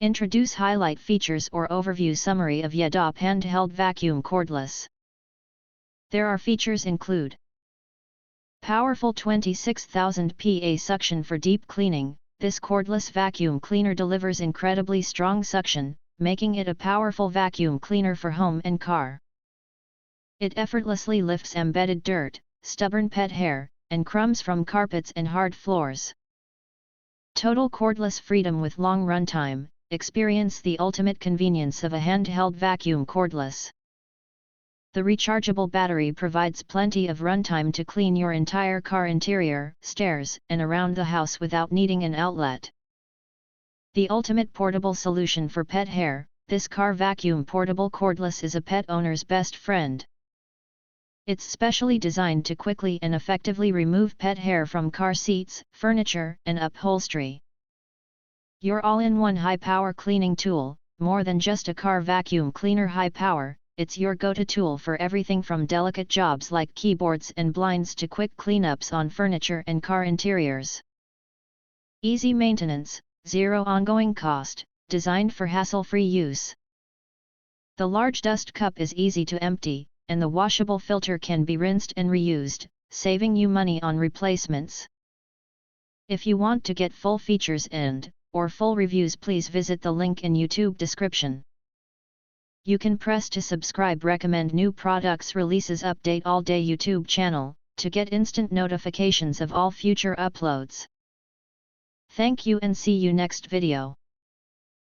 Introduce highlight features or overview summary of Yedop Handheld Vacuum Cordless. There are features include powerful 26,000 PA suction for deep cleaning. This cordless vacuum cleaner delivers incredibly strong suction, making it a powerful vacuum cleaner for home and car. It effortlessly lifts embedded dirt, stubborn pet hair, and crumbs from carpets and hard floors. Total cordless freedom with long runtime. Experience the ultimate convenience of a handheld vacuum cordless. The rechargeable battery provides plenty of runtime to clean your entire car interior, stairs, and around the house without needing an outlet. The ultimate portable solution for pet hair. This car vacuum portable cordless is a pet owner's best friend. It's specially designed to quickly and effectively remove pet hair from car seats, furniture, and upholstery. Your all-in-one high-power cleaning tool. More than just a car vacuum cleaner high power, it's your go-to tool for everything from delicate jobs like keyboards and blinds to quick cleanups on furniture and car interiors. Easy maintenance, zero ongoing cost, designed for hassle-free use. The large dust cup is easy to empty, and the washable filter can be rinsed and reused, saving you money on replacements. If you want to get full features or full reviews, please visit the link in YouTube description. You can press to subscribe, recommend new products releases, update all day YouTube channel, to get instant notifications of all future uploads. Thank you and see you next video.